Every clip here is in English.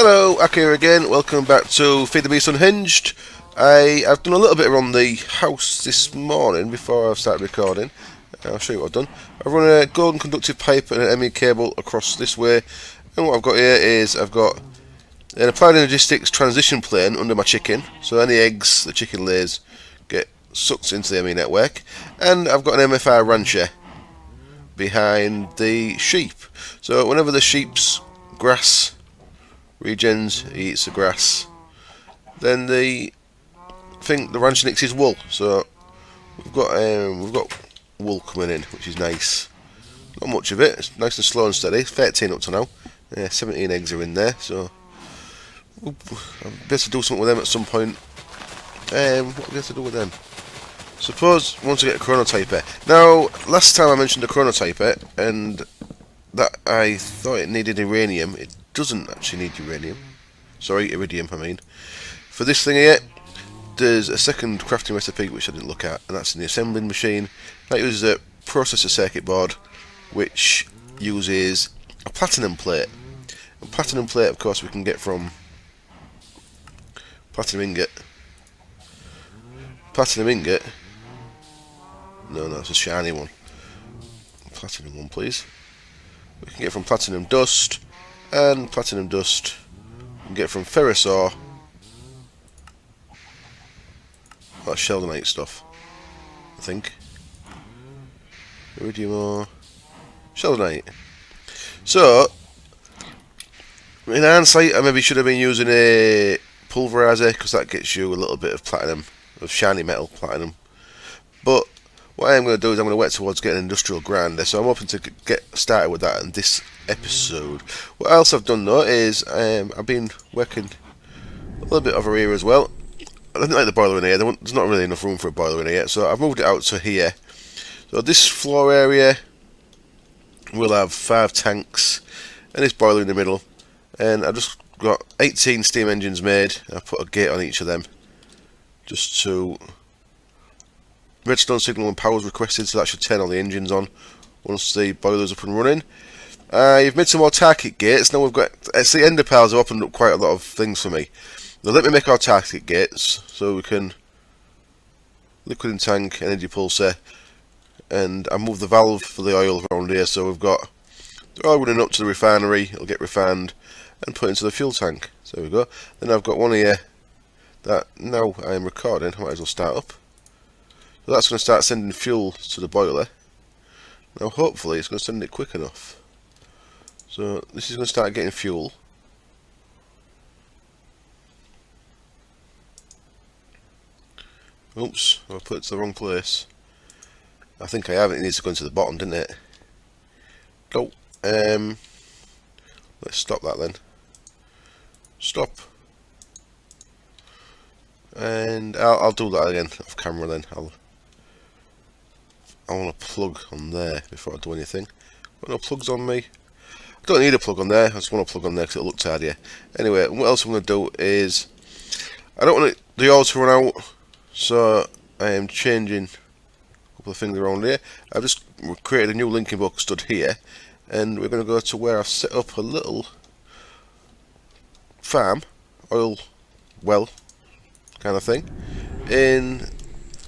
Hello, Aki here again. Welcome back to FTB Unhinged. I've done a little bit around the house this morning before I've started recording. I'll show you what I've done. I've run a golden conductive pipe and an ME cable across this way, and what I've got here is I've got an applied energistics transition plane under my chicken, so any eggs the chicken lays get sucked into the ME network, and I've got an MFR rancher behind the sheep. So whenever the sheep's grass regens, he eats the grass, then the rancher nicks his wool. So we've got wool coming in, which is nice. Not much of it. It's nice and slow and steady. 13 up to now. 17 eggs are in there, so I'll be able to do something with them at some point. What are we going to do with them? Suppose once I get a chronotyper. Now, last time I mentioned a chronotyper, and that I thought it needed uranium. It doesn't actually need uranium. Sorry, iridium, I mean. For this thing here, there's a second crafting recipe which I didn't look at, and that's in the assembling machine. That uses a processor circuit board which uses a platinum plate. And platinum plate, of course, we can get from platinum ingot. Platinum ingot? No, it's a shiny one. Platinum one, please. We can get from platinum dust, and platinum dust we can get from ferrous ore. That's sheldonite stuff, I think. Iridium ore, sheldonite. So, in hindsight, I maybe should have been using a pulverizer, because that gets you a little bit of platinum, of shiny metal platinum. But what I am going to do is I'm going to work towards getting an industrial grinder, so I'm hoping to get started with that in this episode. What else I've done though is I've been working a little bit over here as well. I didn't like the boiler in here. There's not really enough room for a boiler in here, so I've moved it out to here. So this floor area will have 5 tanks and this boiler in the middle, and I've just got 18 steam engines made. I've put a gate on each of them just to redstone signal and power is requested, so that should turn all the engines on once the boiler's up and running. You've made some more target gates. Now we've got, the ender piles have opened up quite a lot of things for me. Now let me make our target gates so we can liquid in tank, energy pulsar, and I move the valve for the oil around here, so we've got the oil running up to the refinery. It'll get refined and put into the fuel tank. So there we go. Then I've got one here that now I am recording. I might as well start up. So that's going to start sending fuel to the boiler. Now hopefully it's going to send it quick enough. So this is going to start getting fuel. Oops, I put it to the wrong place. I think I have it. It needs to go into the bottom, didn't it? Go. Let's stop that then. Stop. And I'll do that again off camera then. I want a plug on there before I do anything. Got no plugs on me. I don't need a plug on there. I just want a plug on there because it'll look tidier. Anyway, what else I'm going to do is I don't want the oil to run out, so I am changing a couple of things around here. I've just created a new linking box stud here, and we're going to go to where I've set up a little farm, oil well kind of thing, in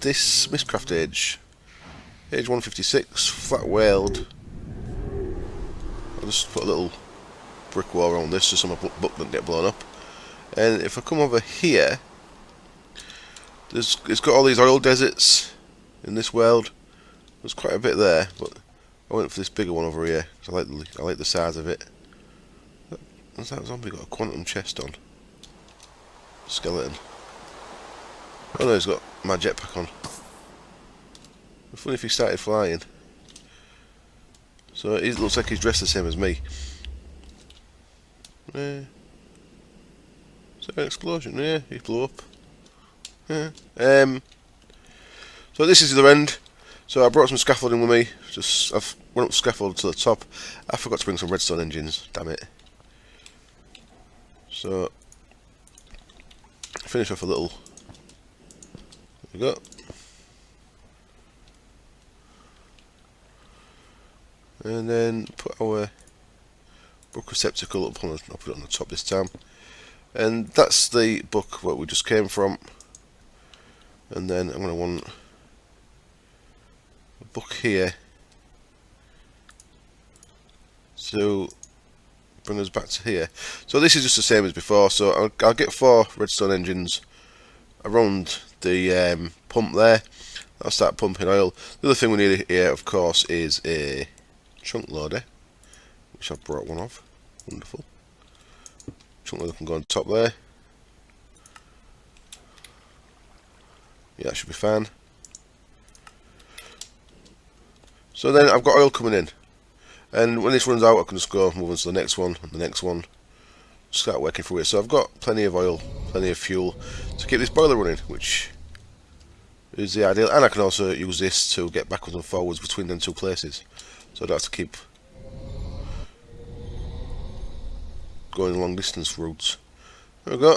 this Mistcraft age 156 flat weld. I'll just put a little brick wall around this so my book doesn't get blown up. And if I come over here, it's got all these oil deserts in this world. There's quite a bit there, but I went for this bigger one over here because I like the size of it. Has that zombie got a quantum chest on? Skeleton. Oh no, he's got my jetpack on. It'd be funny if he started flying. So it looks like he's dressed the same as me. Is that an explosion? Yeah, he blew up. Yeah. So this is the end. So I brought some scaffolding with me. I've went up scaffold to the top. I forgot to bring some redstone engines. Damn it. So finish off a little. There we go. And then put our book receptacle up on I'll put it on the top this time. And that's the book what we just came from. And then I'm going to want a book here to bring us back to here. So this is just the same as before. So I'll get 4 redstone engines around the pump there. I'll start pumping oil. The other thing we need here, of course, is a chunk loader, which I've brought one of. Wonderful. Chunk loader can go on top there. Yeah, that should be fine. So then I've got oil coming in, and when this runs out I can just go move on to the next one and the next one, start working through it. So I've got plenty of oil, plenty of fuel to keep this boiler running, which is the ideal. And I can also use this to get backwards and forwards between them 2 places, so I don't have to keep going long distance routes. There we go.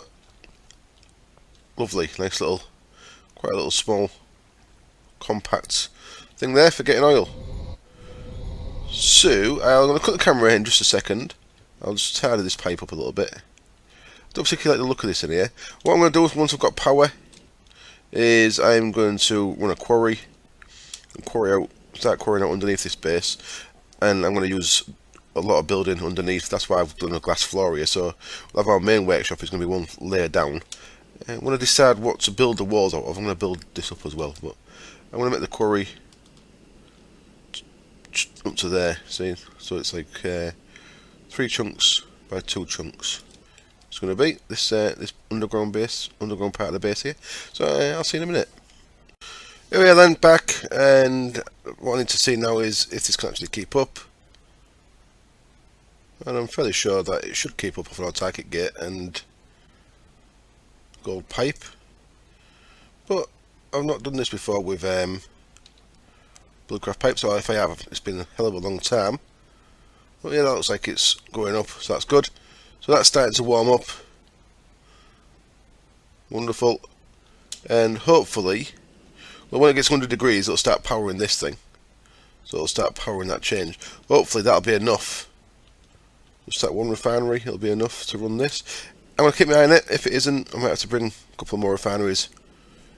Lovely, nice little, quite a little small compact thing there for getting oil. So I'm going to cut the camera in just a second. I'll just tidy this pipe up a little bit. I don't particularly like the look of this in here. What I'm going to do once I've got power is I'm going to run a quarry and start quarrying out underneath this base, and I'm going to use a lot of building underneath. That's why I've done a glass floor here. So we'll have our main workshop is going to be one layer down. When I decide what to build the walls out of, I'm going to build this up as well. But I'm going to make the quarry up to there. See, so it's like 3 chunks by 2 chunks. It's going to be this this underground part of the base here. So I'll see you in a minute. Here we are then, back, and what I need to see now is if this can actually keep up. And I'm fairly sure that it should keep up with an autarkic gate and gold pipe. But I've not done this before with bluecraft pipe, so if I have, it's been a hell of a long time. But yeah, that looks like it's going up, so that's good. So that's starting to warm up. Wonderful. And hopefully, well, when it gets 100 degrees, it'll start powering this thing. So it'll start powering that change. Hopefully that'll be enough. Just that one refinery, it'll be enough to run this. I'm going to keep my eye on it. If it isn't, I might have to bring a couple more refineries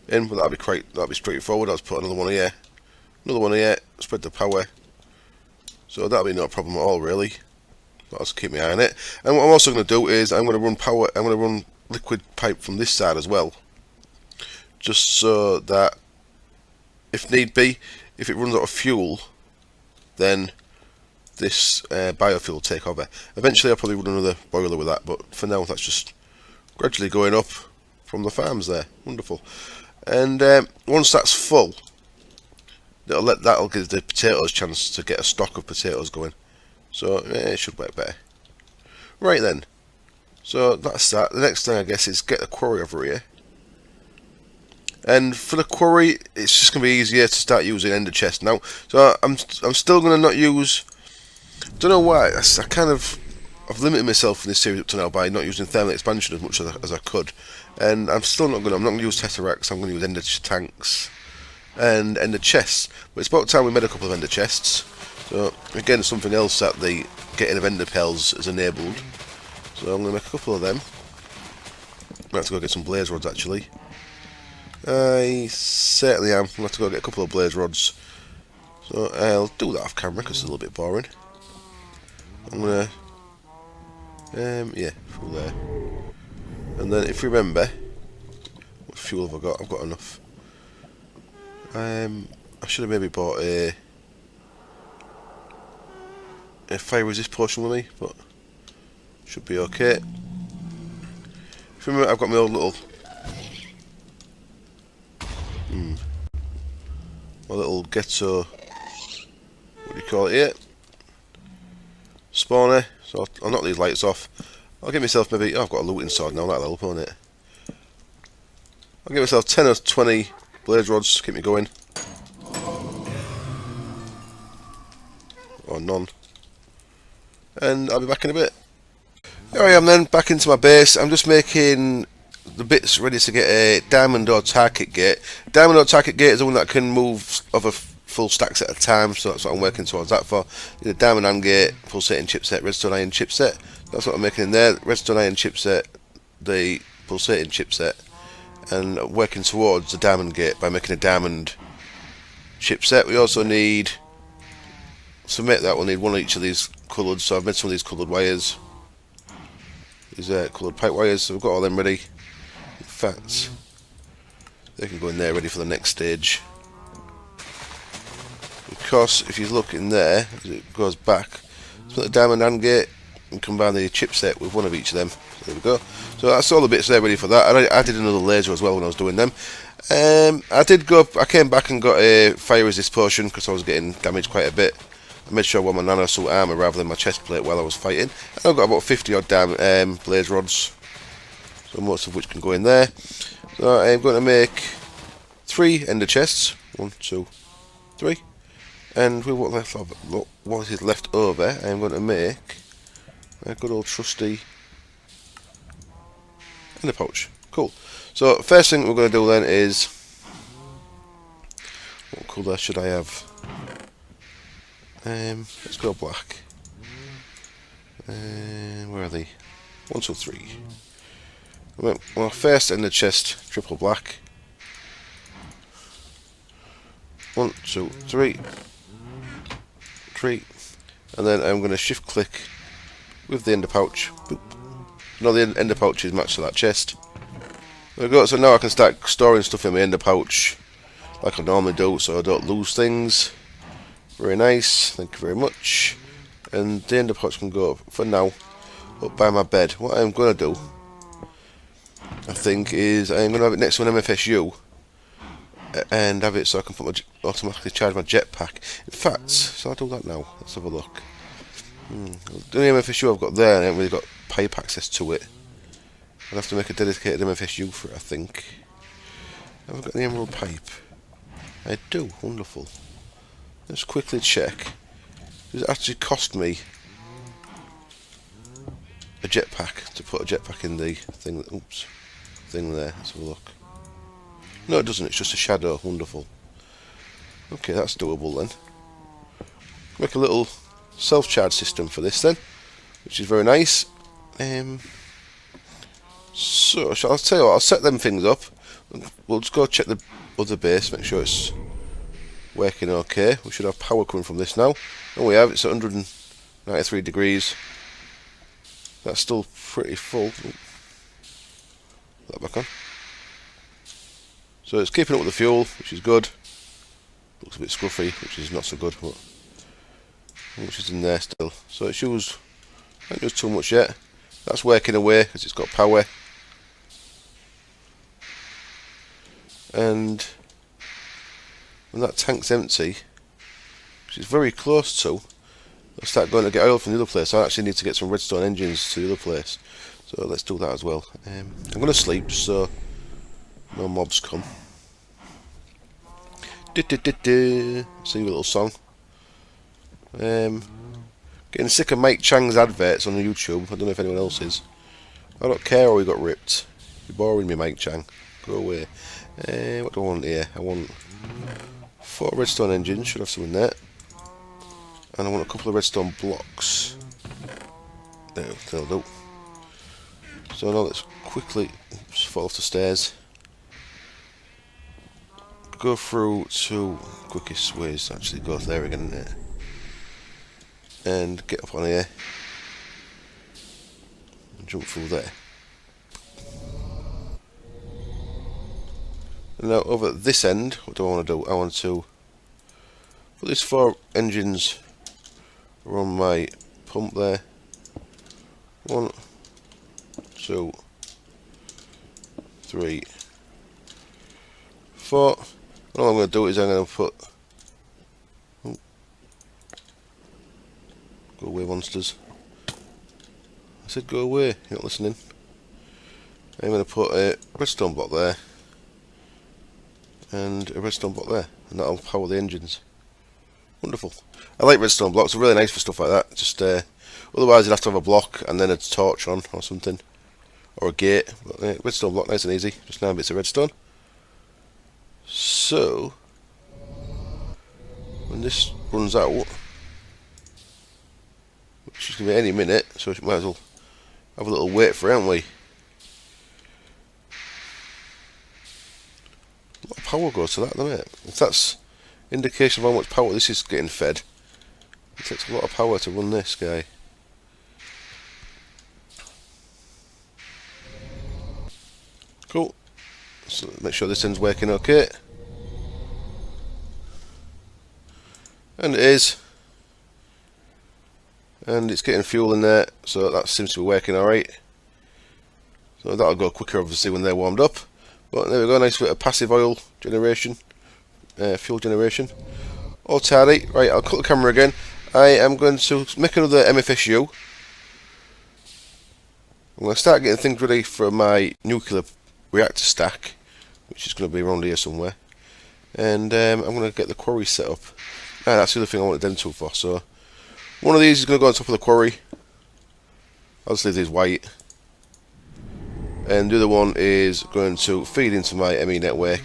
in, but that'll be straightforward. I'll just put another one here, spread the power. So that'll be no problem at all, really. But I'll just keep my eye on it. And what I'm also going to do is I'm going to run liquid pipe from this side as well, just so that if need be, if it runs out of fuel, then this biofuel will take over. Eventually I'll probably run another boiler with that, but for now that's just gradually going up from the farms there. Wonderful. And once that's full, that'll give the potatoes a chance to get a stock of potatoes going. So it should work better. Right then, so that's that. The next thing I guess is get the quarry over here. And for the quarry, it's just going to be easier to start using ender chest now. So I'm still going to not use. Don't know why. I've limited myself in this series up to now by not using thermal expansion as much as I could, and I'm not going to use tesseracts. I'm going to use ender tanks and ender chests. But it's about time we made a couple of ender chests. So again, something else that the getting of ender pearls has enabled. So I'm going to make a couple of them. I have to go get some blaze rods actually. I certainly am. I'm going to have to go get a couple of blaze rods. So I'll do that off camera because it's a little bit boring. I'm gonna yeah, through there. And then if you remember, what fuel have I got? I've got enough. I should have maybe bought a fire resist potion with me, but should be okay. If you remember, I've got my old little my little ghetto, what do you call it here? Spawner. So I'll knock these lights off. I'll give myself maybe, I've got a looting sword now, that'll help on it. I'll give myself 10 or 20 blaze rods to keep me going. Or none. And I'll be back in a bit. Here I am then, back into my base. I'm just making the bits ready to get a diamond or target gate. Diamond or target gate is the one that can move over full stacks at a time, so that's what I'm working towards that for. The diamond and gate, pulsating chipset, redstone iron chipset. That's what I'm making in there. Redstone iron chipset, the pulsating chipset and working towards the diamond gate by making a diamond chipset. We also need, to make that, we'll need one of each of these coloured, so I've made some of these coloured wires. These coloured pipe wires, so we've got all them ready. In fact, they can go in there ready for the next stage. Because if you look in there, as it goes back, put the diamond AND gate and combine the chipset with one of each of them. So there we go. So that's all the bits there ready for that. I did another laser as well when I was doing them. I came back and got a fire resist potion because I was getting damaged quite a bit. I made sure I wore my nanosuit armour rather than my chest plate while I was fighting. And I've got about 50 odd blaze rods, so most of which can go in there. So I'm going to make 3 ender chests. 1, 2, 3. And with what is left over, I'm going to make a good old trusty ender pouch. Cool. So first thing we're going to do then is, what colour should I have? Let's go black. Where are they? 1, 2, 3. Well, first ender chest, triple black. 1, 2, 3. 3. And then I'm going to shift click with the ender pouch. Boop. Now the ender pouch is matched to that chest. There we go. So now I can start storing stuff in my ender pouch like I normally do, so I don't lose things. Very nice, thank you very much. And the ender pouch can go up, for now, up by my bed. What I'm going to do, I think, is I'm going to have it next to an MFSU and have it so I can automatically charge my jetpack. In fact, so I'll do that now. Let's have a look. The only MFSU I've got there, I haven't really got pipe access to it. I'll have to make a dedicated MFSU for it, I think. Have I got the emerald pipe? I do, wonderful. Let's quickly check. Does it actually cost me a jetpack to put a jetpack in the thing? Thing there. Let's have a look. No, it doesn't. It's just a shadow. Wonderful. Okay, that's doable then. Make a little self-charge system for this then, which is very nice. So I'll tell you what. I'll set them things up. We'll just go check the other base. Make sure it's working okay. We should have power coming from this now. And we have. It's at 193 degrees. That's still pretty full. Put that back on. So it's keeping up with the fuel, which is good. Looks a bit scruffy, which is not so good, but which is in there still. So it's used, I haven't used too much yet. That's working away because it's got power. And when that tank's empty, which is very close to, I'll start going to get oil from the other place. I actually need to get some redstone engines to the other place. So let's do that as well. I'm going to sleep so no mobs come. Sing a little song. Getting sick of Mike Chang's adverts on YouTube. I don't know if anyone else is. I don't care how he got ripped. You're boring me, Mike Chang. Go away. What do I want here? I want 4 redstone engines. Should have some in there. And I want a couple of redstone blocks. That'll do. So now let's quickly fall off the stairs. Go through to quickest ways to actually go there again, isn't it? And get up on here and jump through there. And now over at this end, what do I want to do? I want to put these 4 engines around my pump there. 1, 2, 3, 4. And all I'm going to do is I'm going to put... Oh, go away, monsters. I said go away, you're not listening. I'm going to put a redstone block there. And a redstone block there. And that'll power the engines. Wonderful. I like redstone blocks, they're really nice for stuff like that. Just otherwise you'd have to have a block and then a torch on or something. Or a gate. But redstone block, nice and easy. Just 9 bits of redstone. So, when this runs out, which is going to be any minute, so we might as well have a little wait for it, haven't we? A lot of power goes to that, doesn't it? If that's indication of how much power this is getting fed, it takes a lot of power to run this guy. Cool. So make sure this end's working okay. And it is. And it's getting fuel in there, so that seems to be working alright. So that'll go quicker obviously when they're warmed up. But there we go, nice bit of passive oil generation, fuel generation. All tidy. Right, I'll cut the camera again. I am going to make another MFSU. I'm going to start getting things ready for my nuclear reactor stack, which is going to be around here somewhere. And I'm going to get the quarry set up. And that's the other thing I wanted them to for. So one of these is going to go on top of the quarry. I'll just leave these white. And the other one is going to feed into my ME network.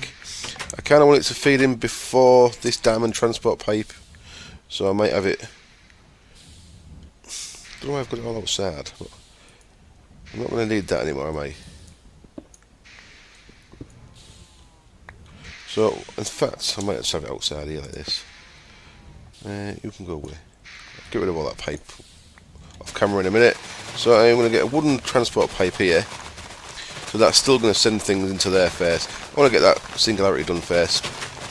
I kind of want it to feed in before this diamond transport pipe, so I might have it. I don't know why I've got it all outside, but I'm not going to need that anymore, am I? So, in fact, I might just have it outside here like this. You can go away. I'll get rid of all that pipe off camera in a minute. So I'm going to get a wooden transport pipe here. So that's still going to send things into there first. I want to get that singularity done first.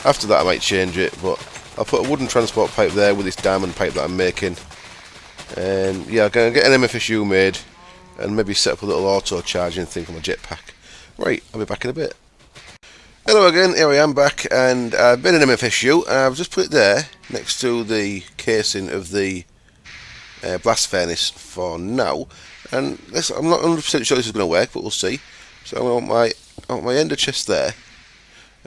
After that I might change it, but I'll put a wooden transport pipe there with this diamond pipe that I'm making. And yeah, I'm going to get an MFSU made and maybe set up a little auto charging thing for my jetpack. Right, I'll be back in a bit. Hello again, here I am back, and I've made an MFSU and I've just put it there next to the casing of the blast furnace for now. And this, I'm not 100% sure this is going to work, but we'll see. So I want my ender chest there,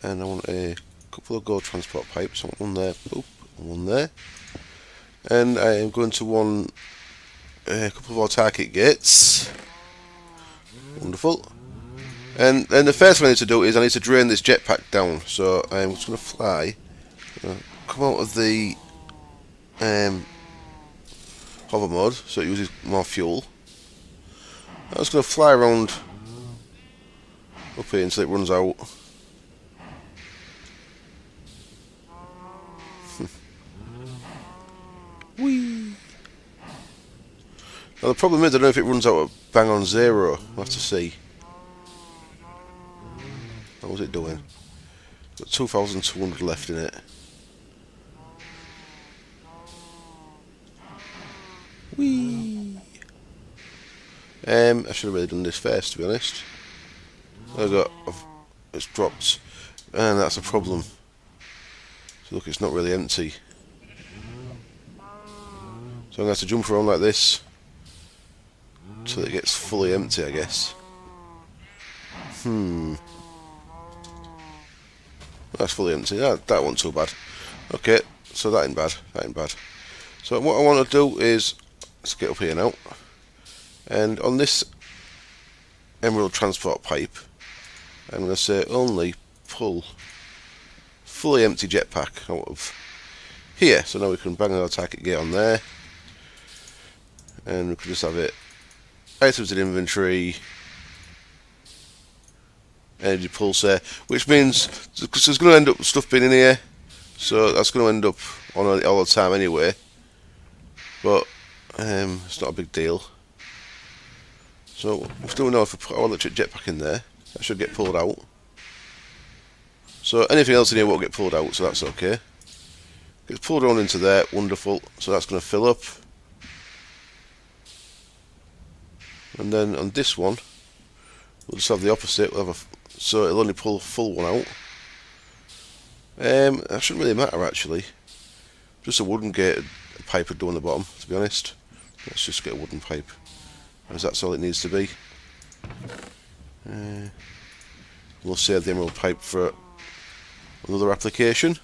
and I want a couple of gold transport pipes. I want one there, boop, and one there, and I am going to want a couple of autarkic gates. Wonderful. And then the first thing I need to do is I need to drain this jetpack down. So I'm just going to fly, come out of the hover mode, so it uses more fuel. I'm just going to fly around up here until it runs out. Whee! Now the problem is I don't know if it runs out at bang on zero. We'll have to see. What was it doing? Got 2,200 left in it. Whee! I should have really done this first, to be honest. It's dropped, and that's a problem. So look, it's not really empty. So I'm going to have to jump around like this until it gets fully empty, I guess. That's fully empty. That wasn't too bad. Okay, so that ain't bad. That ain't bad. So what I want to do is, let's get up here now. And on this emerald transport pipe, I'm going to say only pull fully empty jetpack out of here. So now we can bang our target gate on there, and we can just have it items in inventory, energy pulsar, which means because there's going to end up stuff being in here, so that's going to end up on it all the time anyway. But it's not a big deal. So we still know if we put our electric jetpack in there, that should get pulled out. So anything else in here won't get pulled out, so that's okay. Gets pulled on into there, wonderful. So that's going to fill up. And then on this one, we'll just have the opposite. We'll have so it'll only pull a full one out. That shouldn't really matter actually. Just a wooden gate, a pipe would do on the bottom, to be honest. Let's just get a wooden pipe, as that's all it needs to be. We'll save the emerald pipe for another application.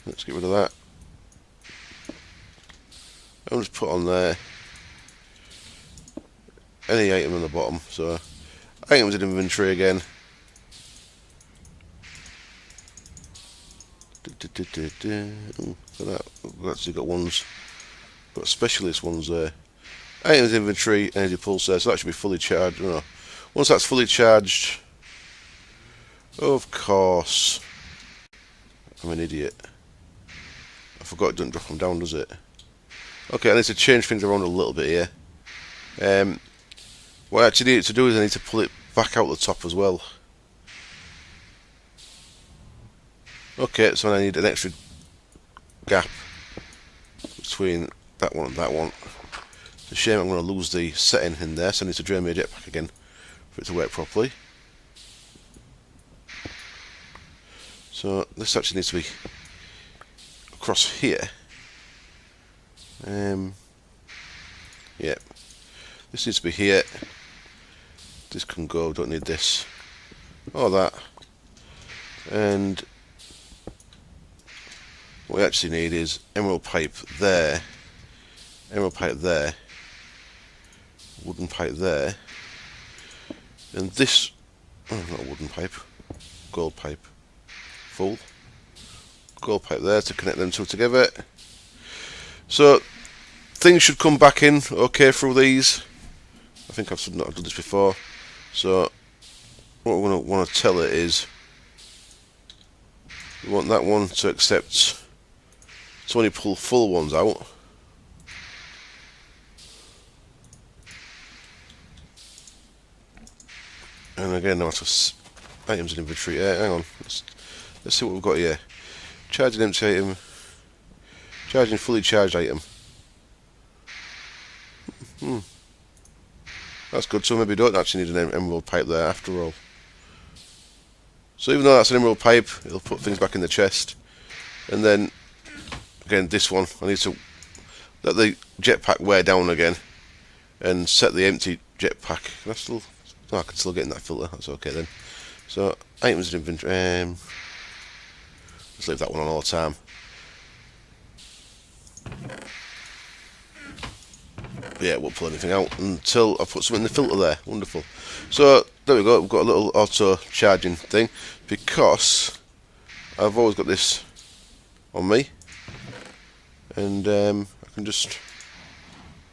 Let's get rid of that. I'll just put on there any item on the bottom. So items in inventory again. Look at that. We've actually got ones, got specialist ones there. Items inventory, energy pulsar, so that should be fully charged. No. Once that's fully charged, Of course. I'm an idiot. I forgot it doesn't drop them down, does it? Okay, I need to change things around a little bit here. What I actually need to do is I need to pull it back out the top as well. Okay, so I need an extra gap between that one and that one. It's a shame I'm going to lose the setting in there, so I need to drain my jetpack again for it to work properly. So this actually needs to be across here. Yeah, this needs to be here. This can go, don't need this or that. And what we actually need is emerald pipe there, emerald pipe there, wooden pipe there, and this, oh, not a wooden pipe, gold pipe, full gold pipe there to connect them two together. So things should come back in okay through these. I think I've done this before. So what we're going to want to tell it is we want that one to accept to only pull full ones out. And again, now to items in inventory. Hang on, let's see what we've got here. Charging empty item, charging fully charged item. That's good. So maybe we don't actually need an emerald pipe there after all. So even though that's an emerald pipe, it'll put things back in the chest. And then again, this one, I need to let the jetpack wear down again and set the empty jetpack. Can I still? Oh, I can still get in that filter. That's okay then. So items in inventory. Let's leave that one on all the time. Yeah, won't pull anything out until I put something in the filter there. Wonderful. So there we go. We've got a little auto charging thing because I've always got this on me, and I can just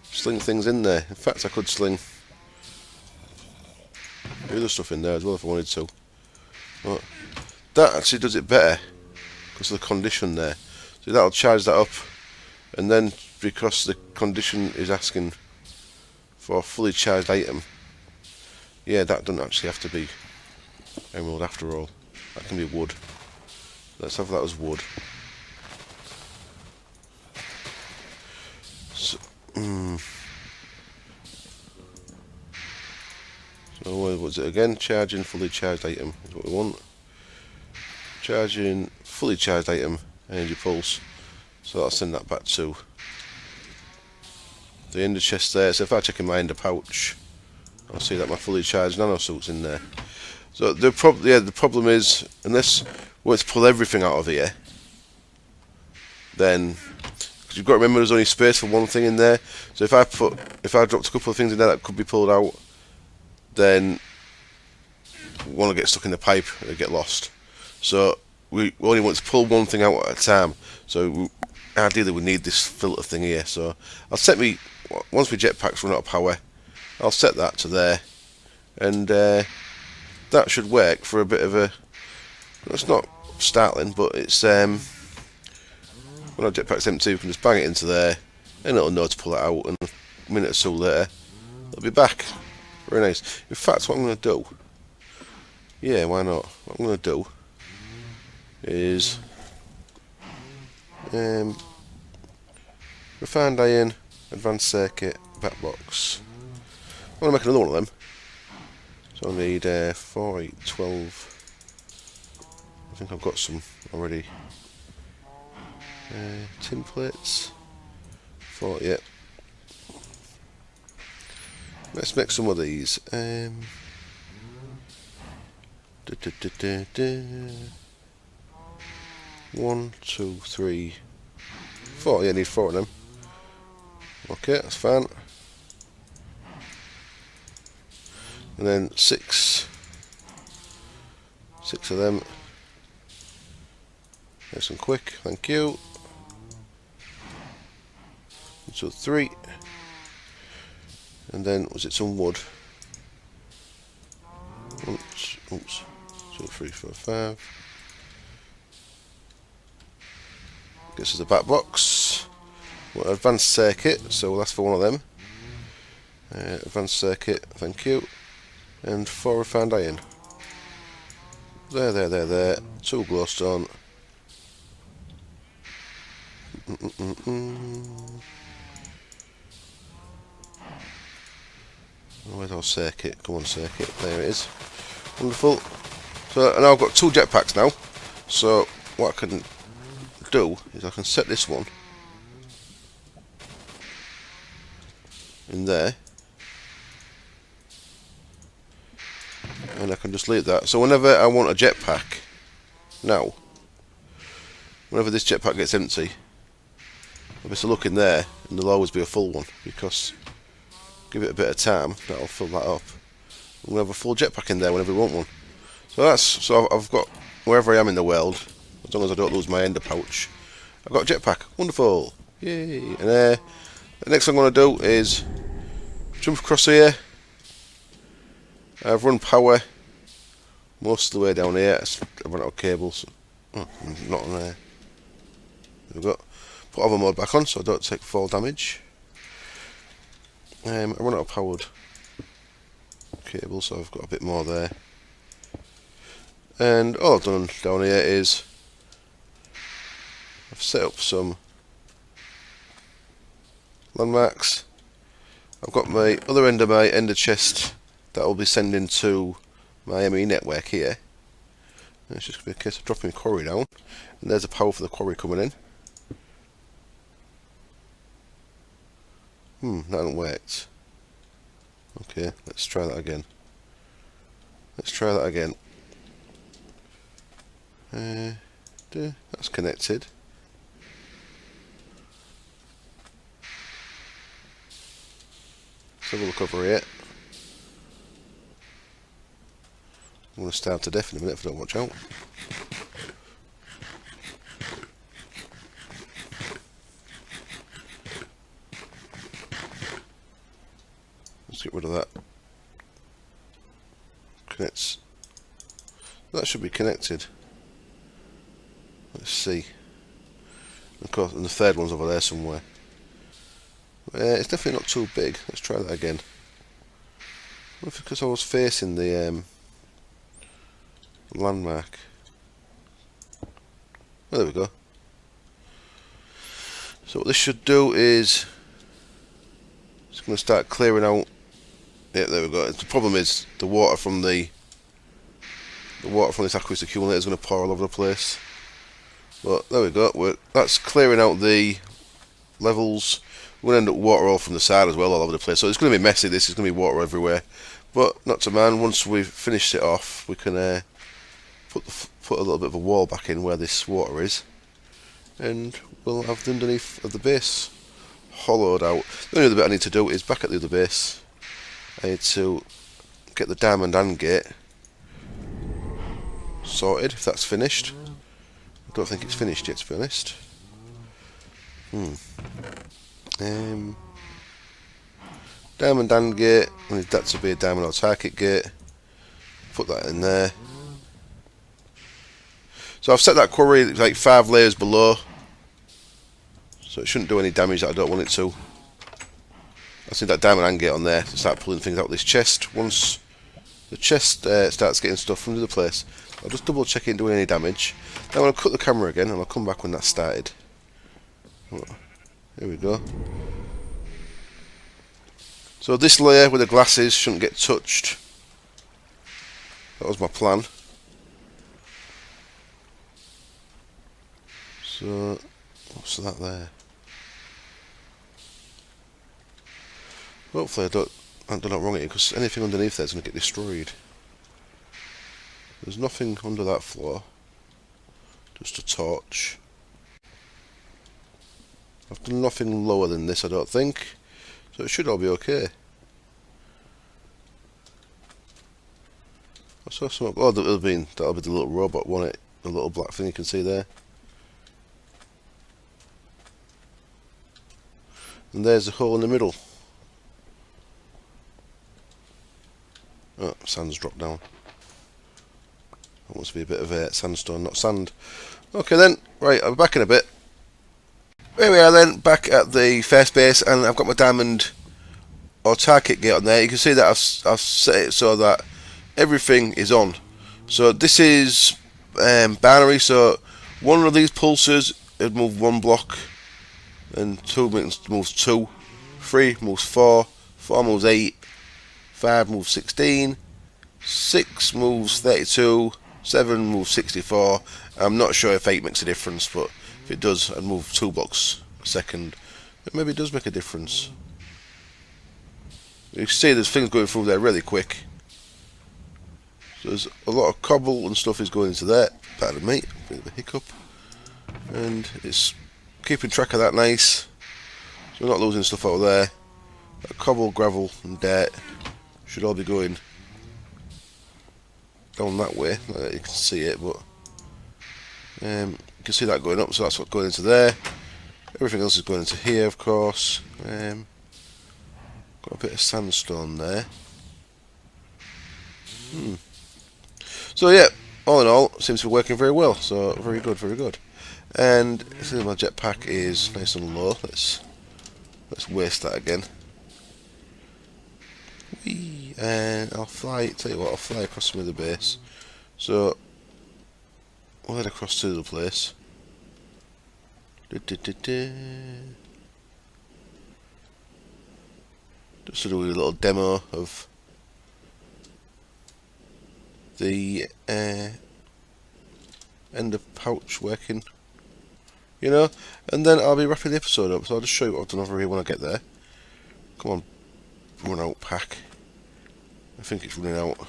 sling things in there. In fact, I could sling the other stuff in there as well if I wanted to. But that actually does it better because of the condition there. So that'll charge that up, and then because the condition is asking for a fully charged item, yeah, that doesn't actually have to be emerald after all. That can be wood. Let's have that as wood. So, so what was it again? Charging fully charged item is what we want. Charging fully charged item, energy pulse. So I'll send that back to the ender chest there. So if I check in my ender pouch, I'll see that my fully charged nano suit's in there. So the problem is, unless we want to pull everything out of here, then because you've got to remember there's only space for one thing in there. So if I dropped a couple of things in there that could be pulled out, then we want to get stuck in the pipe and it'll get lost. So we only want to pull one thing out at a time. So ideally we need this filter thing here. So I'll set me, once my jetpack's run out of power, I'll set that to there, and that should work for a bit of a, it's not startling, but it's when our jetpack's empty we can just bang it into there and it'll know to pull it out, and a minute or so later it'll be back. Very nice. In fact, what I'm going to do, yeah, why not, what I'm going to do is refined iron, advanced circuit, back box. I want to make another one of them. So I need 4, 8, 12. I think I've got some already. Tin plates. 4, yeah. Let's make some of these. 1, 2, 3, 4. Yeah, I need 4 of them. Okay, that's fine. And then 6 of them. Nice and quick, thank you. 1, 2, 3. And then was it some wood? Oops. 2, 3, 4, 5. Gets us the back box. Well, advanced circuit, so we'll ask for one of them. Advanced circuit, thank you. And 4 refined iron. There. 2 glowstone. Where's our circuit? Come on, circuit. There it is. Wonderful. So now I've got 2 jetpacks now. So what I can do is I can set this one in there, and I can just leave that. So whenever I want a jetpack, now, whenever this jetpack gets empty, I'll just look in there, and there'll always be a full one, because give it a bit of time, that'll fill that up. We'll have a full jetpack in there whenever we want one. So I've got, wherever I am in the world, as long as I don't lose my ender pouch, I've got a jetpack. Wonderful! Yay! And the next thing I'm going to do is jump across here. I've run power most of the way down here. I've run out of cables. Oh, not on there. There we go. Put other mode back on so I don't take fall damage. I run out of powered cables, so I've got a bit more there. And all I've done down here is I've set up some landmarks. I've got my other end of my ender chest that I'll be sending to my ME network here. And it's just going to be a case of dropping quarry down, and there's the power for the quarry coming in. That hasn't worked. Okay, let's try that again. That's connected. Let's have a look over here. I'm going to starve to death in a minute if I don't watch out. Let's get rid of that. Connects. That should be connected. Let's see. Of course, and the third one's over there somewhere. It's definitely not too big. Let's try that again. What if because I was facing the landmark? Oh, there we go. So what this should do is it's going to start clearing out. Yeah, there we go. The problem is the water from this aqueous accumulator is going to pour all over the place. But there we go. That's clearing out the levels. We're going to end up water all from the side as well all over the place. So it's going to be messy. This is going to be water everywhere. But not to mind. Once we've finished it off, we can put a little bit of a wall back in where this water is, and we'll have the underneath of the base hollowed out. The only other bit I need to do is back at the other base. I need to get the diamond and gate sorted, if that's finished. I don't think it's finished yet, to be honest. Diamond and gate, I need that to be a diamond or target gate. Put that in there. So I've set that quarry like 5 layers below, so it shouldn't do any damage that I don't want it to. I need that diamond and gate on there to start pulling things out of this chest. Once the chest starts getting stuff from the other place, I'll just double check it ain't doing any damage. Then I'm going to cut the camera again and I'll come back when that's started. Here we go. So this layer with the glasses shouldn't get touched. That was my plan. So, what's that there? Hopefully I haven't done it wrong here, because anything underneath there is going to get destroyed. There's nothing under that floor. Just a torch. I've done nothing lower than this, I don't think. So it should all be okay. I saw some. Oh, that'll be the little robot, won't it? The little black thing you can see there. And there's the hole in the middle. Oh, sand's dropped down. That must be a bit of sandstone, not sand. Okay then, right, I'll be back in a bit. Here we are then, back at the first base, and I've got my diamond or target gate on there. You can see that I've set it so that everything is on. So this is binary, so one of these pulses would move 1 block, and 2 moves 2, 3 moves 4, 4 moves 8, 5 moves 16, 6 moves 32, 7 moves 64. I'm not sure if 8 makes a difference, but if it does, I'd move 2 blocks a second. It maybe does make a difference. You can see there's things going through there really quick. So there's a lot of cobble and stuff is going into there. Pardon me, a bit of a hiccup. And it's keeping track of that nice. So we're not losing stuff out there. That cobble, gravel and dirt should all be going down that way. Not that you can see it, but you can see that going up, so that's what's going into there. Everything else is going into here, of course. Got a bit of sandstone there. So yeah, all in all, seems to be working very well. So very good, very good. And see, my jetpack is nice and low. Let's waste that again. Whee! And I'll fly. Tell you what, I'll fly across some of the base. So we'll head across to the place. Just to do a little demo of the end of pouch working, you know, and then I'll be wrapping the episode up. So I'll just show you what I've done over here when I get there. Come on, run out pack. I think it's running out.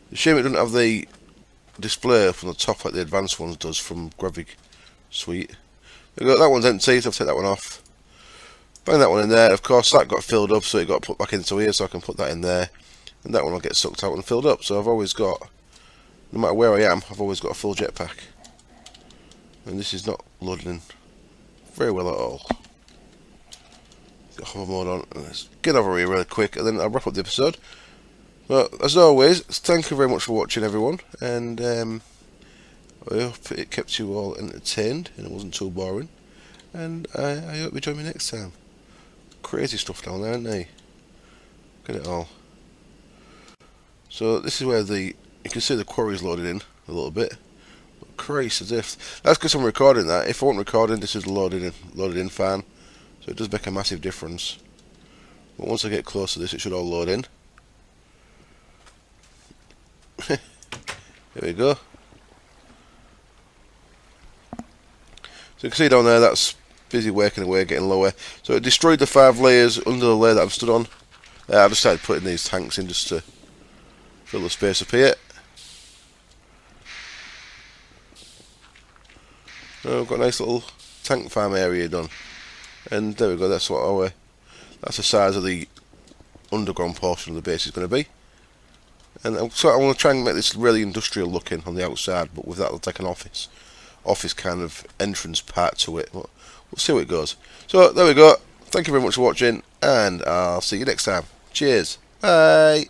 The shame it doesn't have the display from the top like the advanced ones does from Gravig Suite. That one's empty, so I've taken that one off. Bang that one in there. Of course, that got filled up, so it got put back into here, so I can put that in there. And that one will get sucked out and filled up. So I've always got, no matter where I am, I've always got a full jetpack. And this is not loading in very well at all. Got hover mode on. Let's get over here really quick, and then I'll wrap up the episode. But as always, thank you very much for watching, everyone. And I hope it kept you all entertained and it wasn't too boring. And I hope you join me next time. Crazy stuff down there, isn't they? Look at it all. So this is where you can see the quarry's loaded in a little bit. But Christ, as if that's because I'm recording that. If I wasn't recording, this is loaded in fan. So it does make a massive difference. But once I get close to this, it should all load in. Here we go. So you can see down there, that's busy working away, getting lower. So it destroyed the 5 layers under the layer that I'm stood on. I just started putting these tanks in just to fill the space up here. So I've got a nice little tank farm area done. And there we go, that's the size of the underground portion of the base is going to be. And so I want to try and make this really industrial looking on the outside, but with that like an office kind of entrance part to it. But we'll see how it goes. So there we go. Thank you very much for watching, and I'll see you next time. Cheers. Bye.